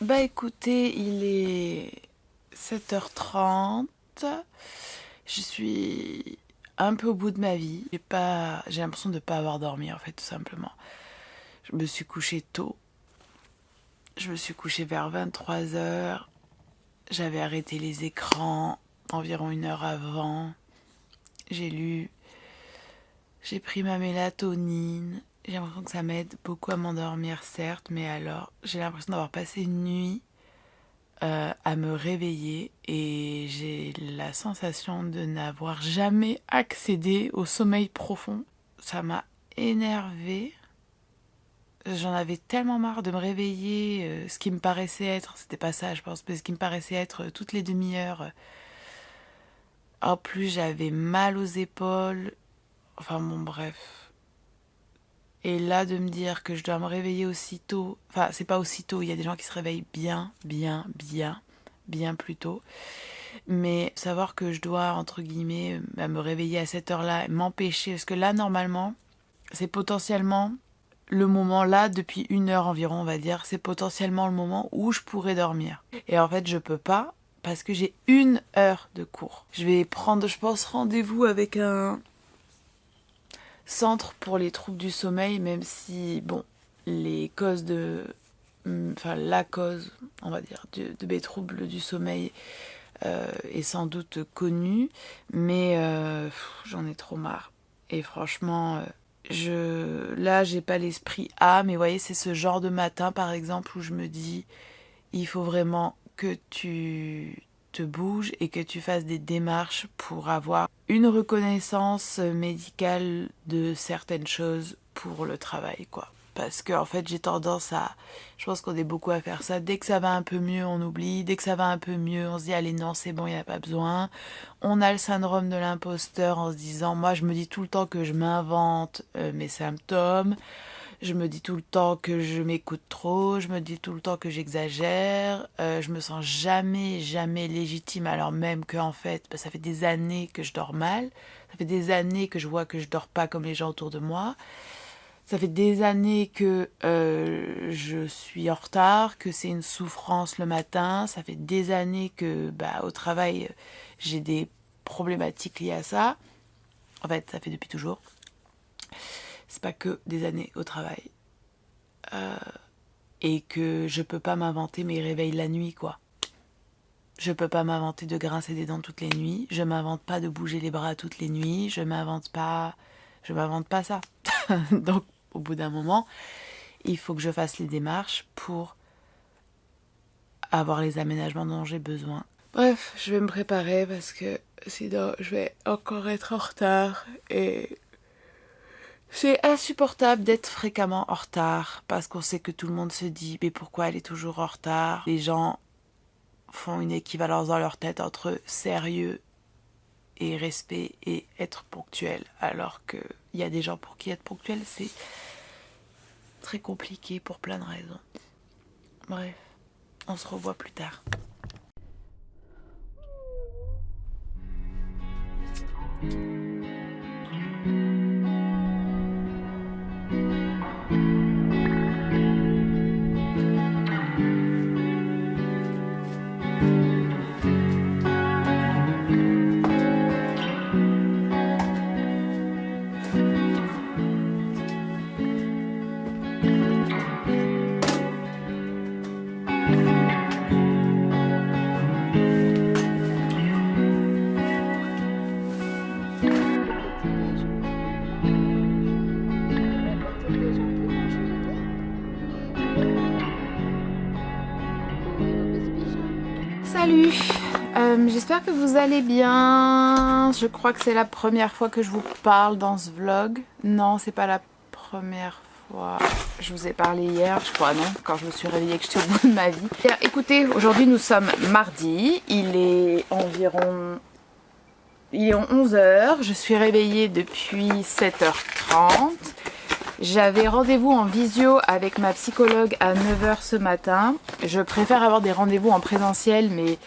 Bah écoutez, il est 7h30. Je suis un peu au bout de ma vie. J'ai l'impression de ne pas avoir dormi en fait, tout simplement. Je me suis couchée tôt. Je me suis couchée vers 23h. J'avais arrêté les écrans environ 1 heure avant. J'ai lu. J'ai pris ma mélatonine. J'ai l'impression que ça m'aide beaucoup à m'endormir, certes, mais alors j'ai l'impression d'avoir passé une nuit à me réveiller et j'ai la sensation de n'avoir jamais accédé au sommeil profond. Ça m'a énervée. J'en avais tellement marre de me réveiller, ce qui me paraissait être, c'était pas ça je pense, mais ce qui me paraissait être toutes les demi-heures. En plus j'avais mal aux épaules, enfin bon bref. Et là de me dire que je dois me réveiller aussitôt, enfin c'est pas aussitôt, il y a des gens qui se réveillent bien plus tôt. Mais savoir que je dois, entre guillemets, me réveiller à cette heure-là, m'empêcher, parce que là normalement, c'est potentiellement le moment là, depuis 1 heure environ on va dire, c'est potentiellement le moment où je pourrais dormir. Et en fait je peux pas, parce que j'ai 1 heure de cours. Je vais prendre, je pense, rendez-vous avec un centre pour les troubles du sommeil, même si, bon, les causes de... Enfin, la cause, on va dire, de mes troubles du sommeil est sans doute connue, mais j'en ai trop marre. Et franchement, là, j'ai pas l'esprit A, mais vous voyez, c'est ce genre de matin, par exemple, où je me dis, il faut vraiment que tu te bouges et que tu fasses des démarches pour avoir une reconnaissance médicale de certaines choses pour le travail, quoi. Parce que en fait j'ai tendance à... Je pense qu'on est beaucoup à faire ça. Dès que ça va un peu mieux, on oublie. Dès que ça va un peu mieux, on se dit allez non, c'est bon, il n'y a pas besoin. On a le syndrome de l'imposteur en se disant... Moi je me dis tout le temps que je m'invente mes symptômes. Je me dis tout le temps que je m'écoute trop. Je me dis tout le temps que j'exagère. Je me sens jamais légitime, alors même que en fait ça fait des années que je dors mal. Ça fait des années que je vois que je dors pas comme les gens autour de moi. Ça fait des années que je suis en retard, que c'est une souffrance le matin. Ça fait des années que au travail, j'ai des problématiques liées à ça. En fait, ça fait depuis toujours. C'est pas que des années au travail. Et que je peux pas m'inventer mes réveils la nuit, quoi. Je peux pas m'inventer de grincer des dents toutes les nuits. Je m'invente pas de bouger les bras toutes les nuits. Je m'invente pas ça. Donc, au bout d'un moment, il faut que je fasse les démarches pour avoir les aménagements dont j'ai besoin. Bref, je vais me préparer parce que sinon je vais encore être en retard et c'est insupportable d'être fréquemment en retard parce qu'on sait que tout le monde se dit mais pourquoi elle est toujours en retard. Les gens font une équivalence dans leur tête entre sérieux et respect et être ponctuel, alors qu'il y a des gens pour qui être ponctuel c'est très compliqué pour plein de raisons. Bref, on se revoit plus tard. Salut, j'espère que vous allez bien. Je crois que c'est la première fois que je vous parle dans ce vlog. Non, c'est pas la première fois. Je vous ai parlé hier, je crois, non? Quand je me suis réveillée, que j'étais au bout de ma vie. Bien, écoutez, aujourd'hui nous sommes mardi. Il est environ 11h. Je suis réveillée depuis 7h30. J'avais rendez-vous en visio avec ma psychologue à 9h ce matin. Je préfère avoir des rendez-vous en présentiel, mais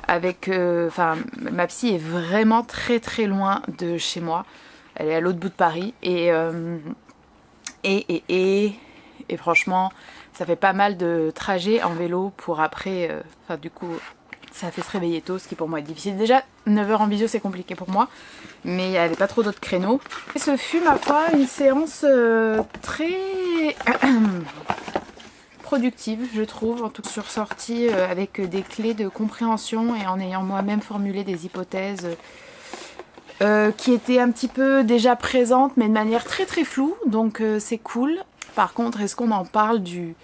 avec... ma psy est vraiment très très loin de chez moi. Elle est à l'autre bout de Paris. Et franchement, ça fait pas mal de trajets en vélo pour après, enfin du coup ça fait se réveiller tôt, ce qui pour moi est difficile. Déjà 9h en visio c'est compliqué pour moi, mais il n'y avait pas trop d'autres créneaux. Et ce fut ma foi une séance très productive je trouve, en tout cas sur sortie avec des clés de compréhension et en ayant moi-même formulé des hypothèses qui étaient un petit peu déjà présentes mais de manière très très floue, donc c'est cool. Par contre, est-ce qu'on en parle du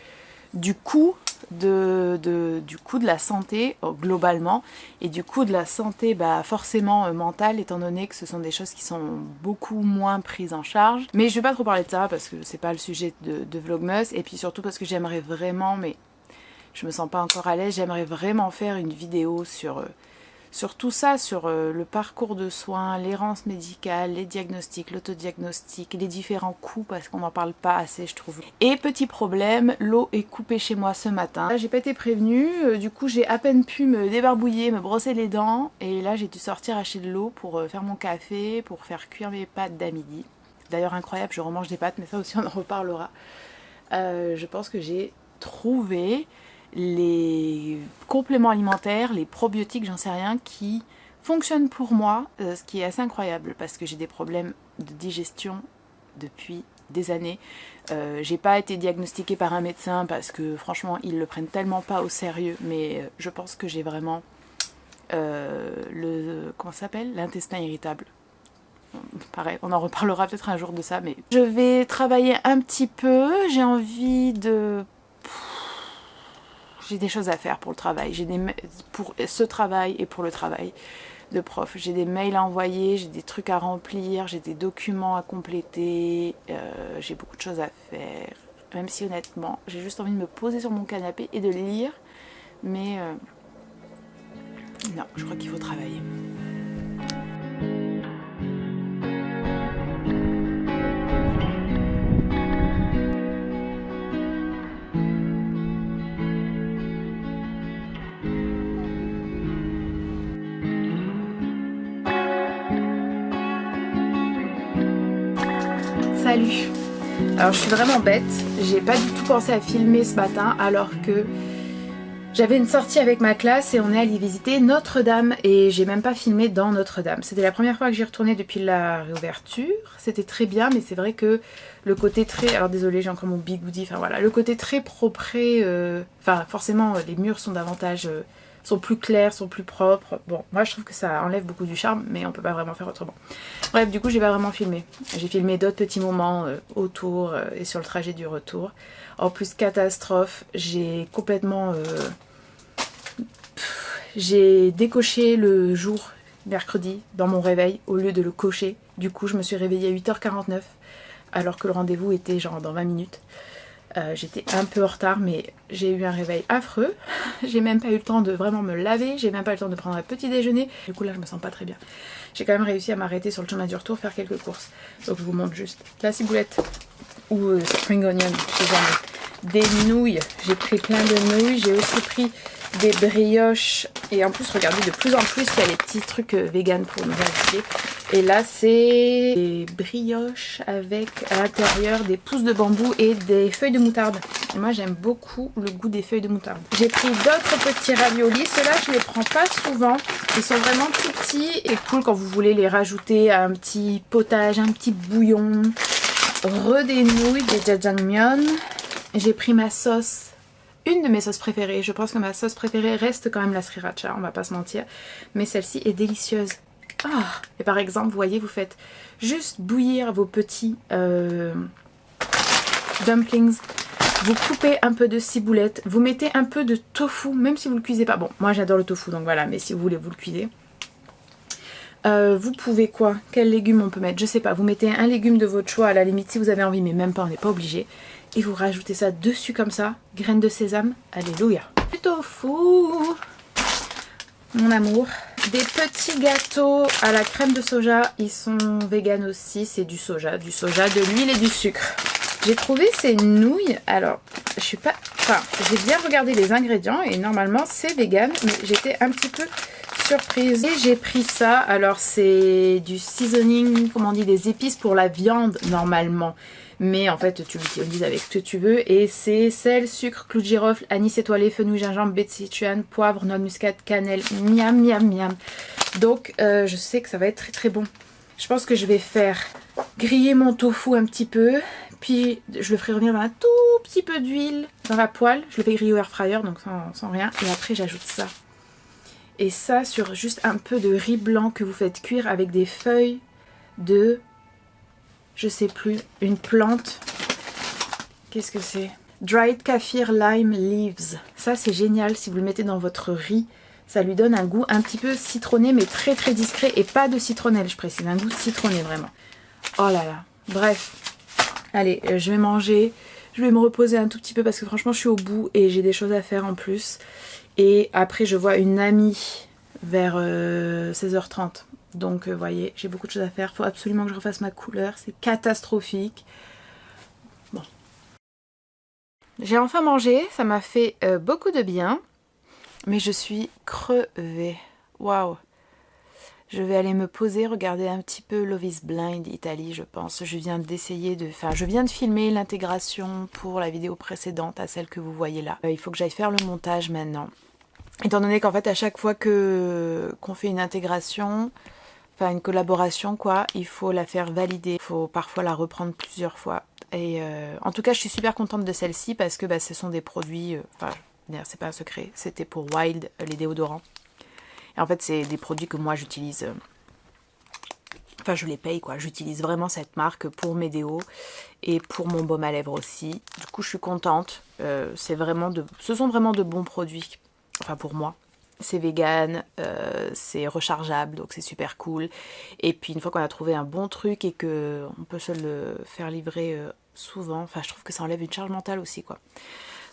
coût du coût de la santé globalement et du coût de la santé forcément mentale, étant donné que ce sont des choses qui sont beaucoup moins prises en charge. Mais je vais pas trop parler de ça parce que c'est pas le sujet de Vlogmas, et puis surtout parce que j'aimerais vraiment, mais je me sens pas encore à l'aise, j'aimerais vraiment faire une vidéo sur tout ça, sur le parcours de soins, l'errance médicale, les diagnostics, l'autodiagnostic, les différents coûts, parce qu'on n'en parle pas assez je trouve. Et petit problème, l'eau est coupée chez moi ce matin. Là j'ai pas été prévenue, du coup j'ai à peine pu me débarbouiller, me brosser les dents, et là j'ai dû sortir acheter de l'eau pour faire mon café, pour faire cuire mes pâtes d'à midi. D'ailleurs incroyable, je remange des pâtes, mais ça aussi on en reparlera. Je pense que j'ai trouvé les compléments alimentaires, les probiotiques, j'en sais rien, qui fonctionnent pour moi, ce qui est assez incroyable parce que j'ai des problèmes de digestion depuis des années. J'ai pas été diagnostiquée par un médecin parce que franchement ils le prennent tellement pas au sérieux, mais je pense que j'ai vraiment comment ça s'appelle, l'intestin irritable. Pareil, on en reparlera peut-être un jour de ça, mais je vais travailler un petit peu, j'ai envie de... J'ai des choses à faire pour le travail, pour ce travail et pour le travail de prof. J'ai des mails à envoyer, j'ai des trucs à remplir, j'ai des documents à compléter, j'ai beaucoup de choses à faire. Même si honnêtement, j'ai juste envie de me poser sur mon canapé et de lire. Mais non, je crois qu'il faut travailler. Salut. Alors je suis vraiment bête, j'ai pas du tout pensé à filmer ce matin alors que j'avais une sortie avec ma classe et on est allé visiter Notre-Dame et j'ai même pas filmé dans Notre-Dame. C'était la première fois que j'y retournais depuis la réouverture, c'était très bien, mais c'est vrai que le côté très... Alors désolée, j'ai encore mon bigoudi, enfin voilà, le côté très propre, enfin forcément les murs sont davantage... sont plus clairs, sont plus propres. Bon, moi je trouve que ça enlève beaucoup du charme, mais on peut pas vraiment faire autrement. Bref, du coup j'ai pas vraiment filmé. J'ai filmé d'autres petits moments autour et sur le trajet du retour. En plus, catastrophe, j'ai complètement... j'ai décoché le jour, mercredi, dans mon réveil, au lieu de le cocher. Du coup, je me suis réveillée à 8h49, alors que le rendez-vous était genre dans 20 minutes. J'étais un peu en retard, mais j'ai eu un réveil affreux. J'ai même pas eu le temps de vraiment me laver, j'ai même pas eu le temps de prendre un petit déjeuner. Du coup là je me sens pas très bien. J'ai quand même réussi à m'arrêter sur le chemin du retour, faire quelques courses. Donc je vous montre juste la ciboulette ou spring onion, je sais jamais. Des nouilles, j'ai pris plein de nouilles, j'ai aussi pris des brioches et en plus regardez, de plus en plus il y a les petits trucs vegan pour nous inviter. Et là c'est des brioches avec à l'intérieur des pousses de bambou et des feuilles de moutarde. Et moi j'aime beaucoup le goût des feuilles de moutarde. J'ai pris d'autres petits raviolis, ceux-là je les prends pas souvent. Ils sont vraiment tout petits et cool quand vous voulez les rajouter à un petit potage, un petit bouillon. Des nouilles, des jajangmyeon. J'ai pris ma sauce. Une de mes sauces préférées, je pense que ma sauce préférée reste quand même la sriracha, on va pas se mentir, mais celle-ci est délicieuse. Ah, et par exemple, vous voyez, vous faites juste bouillir vos petits dumplings, vous coupez un peu de ciboulette, vous mettez un peu de tofu, même si vous le cuisez pas. Bon, moi j'adore le tofu, donc voilà, mais si vous voulez, vous le cuisez. Vous pouvez quoi? Quel légume on peut mettre? Je sais pas, vous mettez un légume de votre choix à la limite si vous avez envie, mais même pas, on n'est pas obligé. Et vous rajoutez ça dessus comme ça, graines de sésame, alléluia. Du tofu, mon amour. Des petits gâteaux à la crème de soja, ils sont vegan aussi, c'est du soja, de l'huile et du sucre. J'ai trouvé ces nouilles, alors je suis pas... Enfin, j'ai bien regardé les ingrédients et normalement c'est vegan, mais j'étais un petit peu surprise. Et j'ai pris ça, alors c'est du seasoning, comment on dit, des épices pour la viande normalement. Mais en fait tu l'utilises avec ce que tu veux. Et c'est sel, sucre, clou de girofle, anis étoilé, fenouil, gingembre, baie de Sichuan, poivre, noix de muscade, cannelle, miam miam miam. Donc je sais que ça va être très très bon. Je pense que je vais faire griller mon tofu un petit peu. Puis je le ferai revenir dans un tout petit peu d'huile dans la poêle. Je le fais griller au air fryer, donc sans rien. Et après j'ajoute ça. Et ça sur juste un peu de riz blanc que vous faites cuire avec des feuilles de... je sais plus, une plante. Qu'est-ce que c'est? Dried kaffir lime leaves. Ça c'est génial si vous le mettez dans votre riz. Ça lui donne un goût un petit peu citronné mais très très discret. Et pas de citronnelle je précise, un goût citronné vraiment. Oh là là, bref. Allez, je vais manger, je vais me reposer un tout petit peu parce que franchement je suis au bout et j'ai des choses à faire en plus. Et après je vois une amie vers 16h30. Donc vous voyez, j'ai beaucoup de choses à faire. Il faut absolument que je refasse ma couleur, c'est catastrophique. Bon. J'ai enfin mangé, ça m'a fait beaucoup de bien. Mais je suis crevée. Waouh! Je vais aller me poser, regarder un petit peu Love is Blind Italie, je pense. Je viens d'essayer de... Enfin, je viens de filmer l'intégration pour la vidéo précédente à celle que vous voyez là. Il faut que j'aille faire le montage maintenant. Étant donné qu'en fait, à chaque fois qu'on fait une intégration, enfin une collaboration quoi, il faut la faire valider. Il faut parfois la reprendre plusieurs fois. Et en tout cas, je suis super contente de celle-ci parce que bah, ce sont des produits... Enfin, d'ailleurs, c'est pas un secret, c'était pour Wild, les déodorants. Et en fait, c'est des produits que moi j'utilise. Enfin, je les paye quoi. J'utilise vraiment cette marque pour mes déos et pour mon baume à lèvres aussi. Du coup, je suis contente. Ce sont vraiment de bons produits. Enfin, pour moi. C'est vegan, c'est rechargeable, donc c'est super cool. Et puis, une fois qu'on a trouvé un bon truc et qu'on peut se le faire livrer souvent, enfin, je trouve que ça enlève une charge mentale aussi quoi.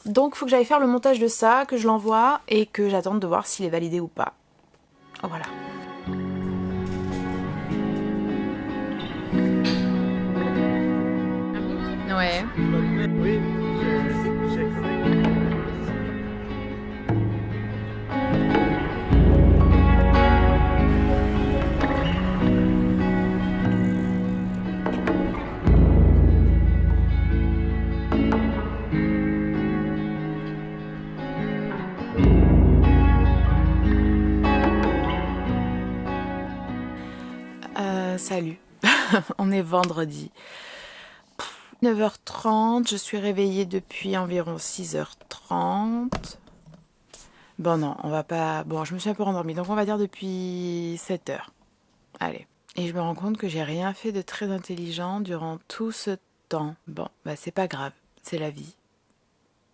Donc, il faut que j'aille faire le montage de ça, que je l'envoie et que j'attende de voir s'il est validé ou pas. Voilà. Ouais. Oui. Salut, on est vendredi. 9h30, je suis réveillée depuis environ 6h30. Bon non, on va pas... Bon, je me suis un peu rendormie, donc on va dire depuis 7h. Allez. Et je me rends compte que j'ai rien fait de très intelligent durant tout ce temps. Bon, bah c'est pas grave, c'est la vie.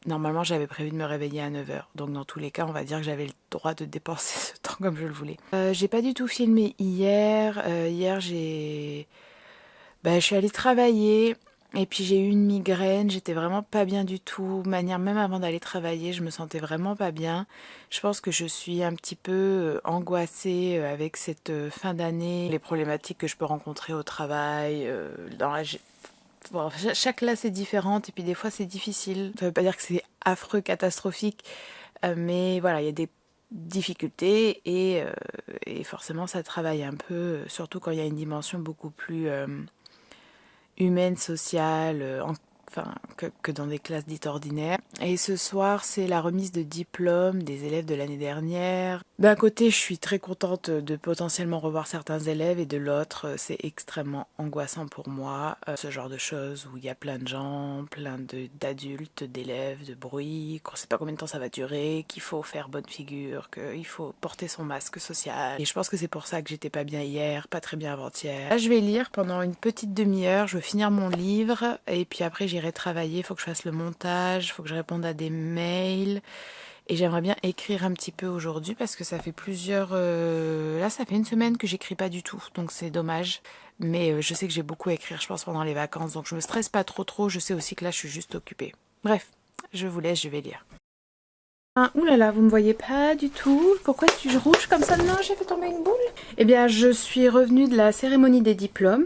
Normalement, j'avais prévu de me réveiller à 9h. Donc, dans tous les cas, on va dire que j'avais le droit de dépenser ce temps comme je le voulais. J'ai pas du tout filmé hier. Hier, je suis allée travailler. Et puis, j'ai eu une migraine. J'étais vraiment pas bien du tout. Manière, même avant d'aller travailler, je me sentais vraiment pas bien. Je pense que je suis un petit peu angoissée avec cette fin d'année. Les problématiques que je peux rencontrer au travail, dans la... Bon, chaque classe est différente et puis des fois c'est difficile. Ça veut pas dire que c'est affreux, catastrophique, mais voilà, il y a des difficultés et forcément ça travaille un peu, surtout quand il y a une dimension beaucoup plus humaine, sociale, que dans des classes dites ordinaires. Et ce soir, c'est la remise de diplôme des élèves de l'année dernière. D'un côté, je suis très contente de potentiellement revoir certains élèves et de l'autre, c'est extrêmement angoissant pour moi. Ce genre de choses où il y a plein de gens, d'adultes, d'élèves, de bruit, qu'on ne sait pas combien de temps ça va durer, qu'il faut faire bonne figure, qu'il faut porter son masque social. Et je pense que c'est pour ça que j'étais pas bien hier, pas très bien avant-hier. Là, je vais lire pendant une petite demi-heure, je vais finir mon livre et puis après j'irai travailler, il faut que je fasse le montage, il faut que je réponde à des mails. Et j'aimerais bien écrire un petit peu aujourd'hui parce que ça fait là ça fait une semaine que j'écris pas du tout, donc c'est dommage. Mais je sais que j'ai beaucoup à écrire, je pense, pendant les vacances, donc je me stresse pas trop. Je sais aussi que là je suis juste occupée. Bref, je vous laisse, je vais lire. Ouh là là, vous me voyez pas du tout. Pourquoi suis-je rouge comme ça? Non, j'ai fait tomber une boule. Eh bien, je suis revenue de la cérémonie des diplômes.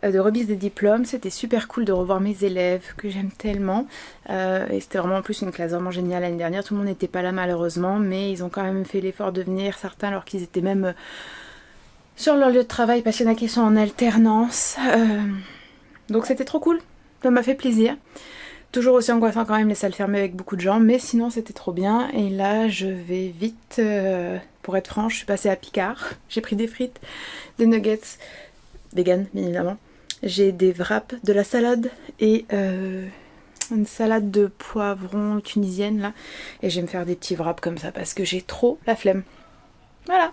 de remise des diplômes. C'était super cool de revoir mes élèves que j'aime tellement. Et c'était vraiment en plus une classe vraiment géniale l'année dernière. Tout le monde n'était pas là malheureusement, mais ils ont quand même fait l'effort de venir, certains alors qu'ils étaient même sur leur lieu de travail parce qu'il y en a qui sont en alternance. Donc c'était trop cool, ça m'a fait plaisir. Toujours aussi angoissant quand même les salles fermées avec beaucoup de gens, mais sinon c'était trop bien. Et là je vais vite, pour être franche, je suis passée à Picard. J'ai pris des frites, des nuggets, vegan bien évidemment. J'ai des wraps, de la salade et une salade de poivrons tunisienne là. Et je vais me faire des petits wraps comme ça parce que j'ai trop la flemme. Voilà.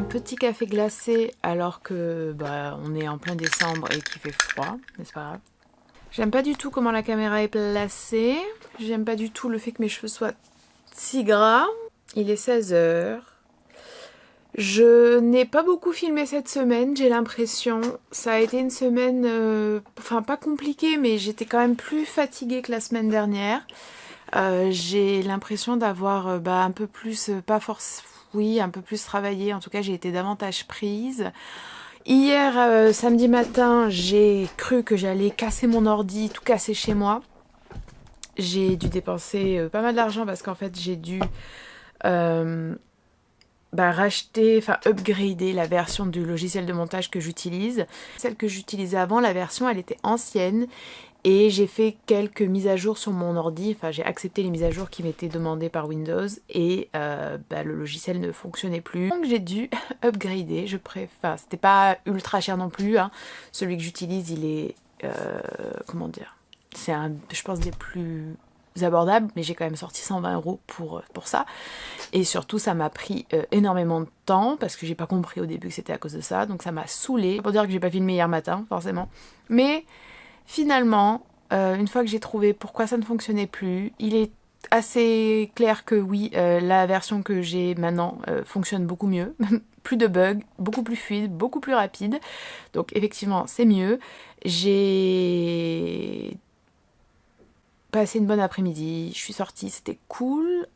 Petit café glacé alors que on est en plein décembre et qu'il fait froid, mais c'est pas grave. J'aime pas du tout comment la caméra est placée. J'aime pas du tout le fait que mes cheveux soient si gras. Il est 16h. Je n'ai pas beaucoup filmé cette semaine, j'ai l'impression. Ça a été une semaine, pas compliquée, mais j'étais quand même plus fatiguée que la semaine dernière. J'ai l'impression d'avoir un peu plus, un peu plus travaillé. En tout cas, j'ai été davantage prise. Hier, samedi matin, j'ai cru que j'allais casser mon ordi, tout casser chez moi. J'ai dû dépenser pas mal d'argent parce qu'en fait, j'ai dû upgrader la version du logiciel de montage que j'utilise. Celle que j'utilisais avant, la version, elle était ancienne. Et j'ai fait quelques mises à jour sur mon ordi, j'ai accepté les mises à jour qui m'étaient demandées par Windows et le logiciel ne fonctionnait plus. Donc j'ai dû upgrader, c'était pas ultra cher non plus, hein. Celui que j'utilise il est, c'est un, je pense, des plus abordables, mais j'ai quand même sorti 120 € pour ça. Et surtout ça m'a pris énormément de temps parce que j'ai pas compris au début que c'était à cause de ça, donc ça m'a saoulée. Pour dire que j'ai pas filmé hier matin, forcément. Mais finalement, une fois que j'ai trouvé pourquoi ça ne fonctionnait plus, il est assez clair que oui, la version que j'ai maintenant fonctionne beaucoup mieux. Plus de bugs, beaucoup plus fluide, beaucoup plus rapide. Donc effectivement, c'est mieux. J'ai passé une bonne après-midi, je suis sortie, c'était cool.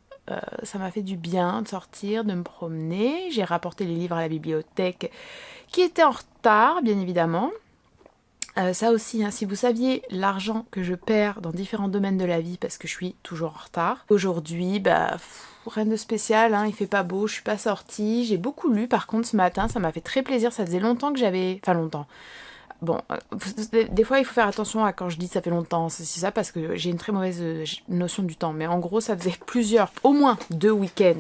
Ça m'a fait du bien de sortir, de me promener. J'ai rapporté les livres à la bibliothèque qui étaient en retard, bien évidemment. Ça aussi, hein, si vous saviez l'argent que je perds dans différents domaines de la vie parce que je suis toujours en retard. Aujourd'hui, rien de spécial, hein, il fait pas beau, je suis pas sortie. J'ai beaucoup lu par contre ce matin, ça m'a fait très plaisir. Ça faisait longtemps que j'avais... longtemps. Bon, des fois il faut faire attention à quand je dis ça fait longtemps, c'est ça parce que j'ai une très mauvaise notion du temps. Mais en gros ça faisait au moins 2 week-ends,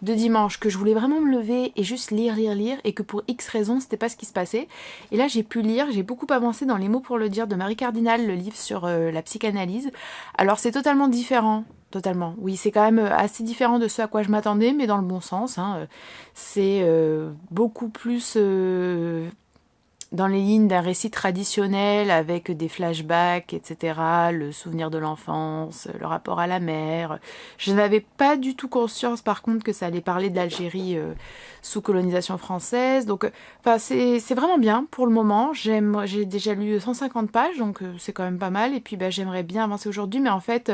2 dimanches que je voulais vraiment me lever et juste lire et que pour X raisons c'était pas ce qui se passait. Et là j'ai pu lire, j'ai beaucoup avancé dans Les mots pour le dire de Marie Cardinal, le livre sur la psychanalyse. Alors c'est totalement différent. Totalement. Oui, c'est quand même assez différent de ce à quoi je m'attendais, mais dans le bon sens. Hein. C'est beaucoup plus... dans les lignes d'un récit traditionnel avec des flashbacks, etc., le souvenir de l'enfance, le rapport à la mère. Je n'avais pas du tout conscience par contre que ça allait parler de l'Algérie sous colonisation française. Donc c'est vraiment bien pour le moment. J'ai déjà lu 150 pages, donc c'est quand même pas mal. Et puis j'aimerais bien avancer aujourd'hui, mais en fait,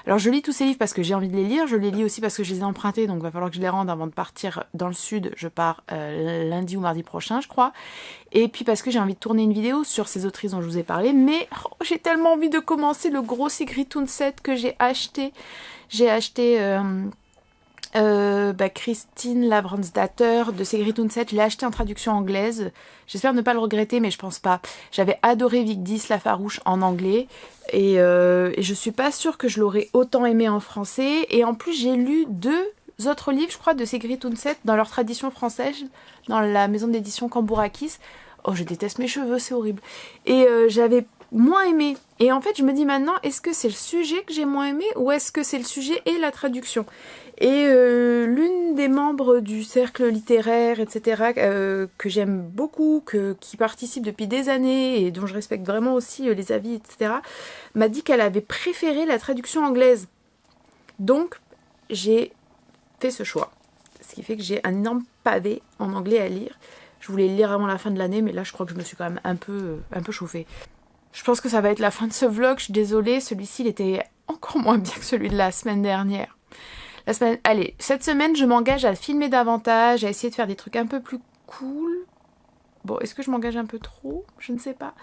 alors je lis tous ces livres parce que j'ai envie de les lire, je les lis aussi parce que je les ai empruntés, donc il va falloir que je les rende avant de partir dans le sud. Je pars lundi ou mardi prochain, je crois. Et puis parce que j'ai envie de tourner une vidéo sur ces autrices dont je vous ai parlé, mais j'ai tellement envie de commencer le gros Sigrid Undset que j'ai acheté. J'ai acheté Christine Lavransdatter de Sigrid Undset. Je l'ai acheté en traduction anglaise. J'espère ne pas le regretter, mais je pense pas. J'avais adoré Vigdis Lafarouche en anglais. Et je suis pas sûre que je l'aurais autant aimé en français. Et en plus, j'ai lu 2 autres livres, je crois, de Sigrid Undset dans leur tradition française, dans la maison d'édition Cambourakis. Oh, je déteste mes cheveux, c'est horrible. Et j'avais moins aimé. Et en fait, je me dis maintenant, est-ce que c'est le sujet que j'ai moins aimé ou est-ce que c'est le sujet et la traduction? Et l'une des membres du cercle littéraire, etc., que j'aime beaucoup, qui participe depuis des années et dont je respecte vraiment aussi les avis, etc., m'a dit qu'elle avait préféré la traduction anglaise. Donc, j'ai fait ce choix. Ce qui fait que j'ai un énorme pavé en anglais à lire. Je voulais le lire avant la fin de l'année, mais là, je crois que je me suis quand même un peu chauffée. Je pense que ça va être la fin de ce vlog, je suis désolée, celui-ci il était encore moins bien que celui de la semaine dernière. Allez, cette semaine je m'engage à filmer davantage, à essayer de faire des trucs un peu plus cool. Bon, est-ce que je m'engage un peu trop? Je ne sais pas.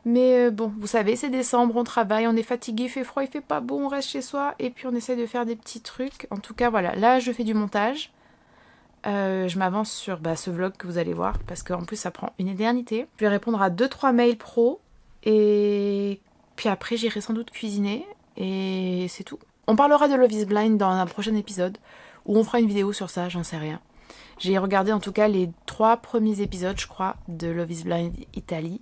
Mais bon, vous savez, c'est décembre, on travaille, on est fatigué, il fait froid, il fait pas beau, on reste chez soi et puis on essaie de faire des petits trucs. En tout cas, voilà, là je fais du montage. Je m'avance sur ce vlog que vous allez voir parce qu'en plus ça prend une éternité. Je vais répondre à 2-3 mails pro. Et puis après, j'irai sans doute cuisiner. Et c'est tout. On parlera de Love is Blind dans un prochain épisode. Ou on fera une vidéo sur ça, j'en sais rien. J'ai regardé en tout cas les 3 premiers épisodes, je crois, de Love is Blind Italie.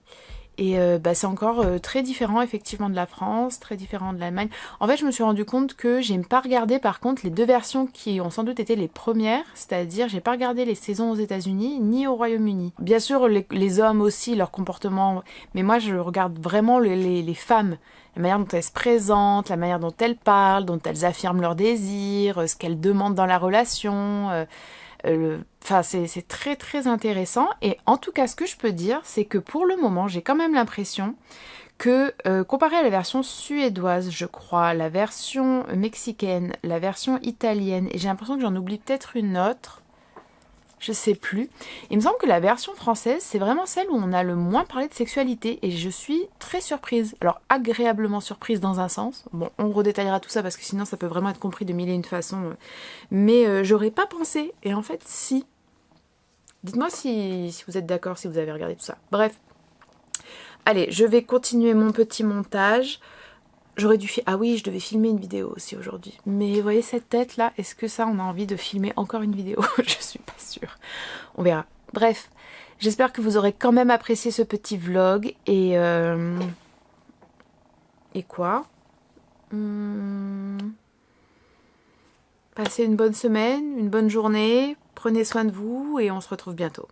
Et c'est encore très différent effectivement de la France, très différent de l'Allemagne. En fait, je me suis rendu compte que j'ai pas regardé par contre les 2 versions qui ont sans doute été les premières, c'est-à-dire j'ai pas regardé les saisons aux États-Unis ni au Royaume-Uni. Bien sûr, les hommes aussi, leur comportement, mais moi je regarde vraiment les femmes, la manière dont elles se présentent, la manière dont elles parlent, dont elles affirment leurs désirs, ce qu'elles demandent dans la relation. Enfin, c'est très très intéressant et en tout cas ce que je peux dire c'est que pour le moment j'ai quand même l'impression que comparé à la version suédoise je crois, la version mexicaine, la version italienne et j'ai l'impression que j'en oublie peut-être une autre, je sais plus. Il me semble que la version française, c'est vraiment celle où on a le moins parlé de sexualité et je suis très surprise. Alors agréablement surprise dans un sens. Bon, on redétaillera tout ça parce que sinon ça peut vraiment être compris de mille et une façons. Mais j'aurais pas pensé. Et en fait, si. Dites-moi si vous êtes d'accord, si vous avez regardé tout ça. Bref. Allez, je vais continuer mon petit montage. J'aurais dû ah oui, je devais filmer une vidéo aussi aujourd'hui. Mais vous voyez cette tête là, est-ce que ça on a envie de filmer encore une vidéo? Je suis pas sûre. On verra. Bref, j'espère que vous aurez quand même apprécié ce petit vlog et quoi? Passez une bonne semaine, une bonne journée, prenez soin de vous et on se retrouve bientôt.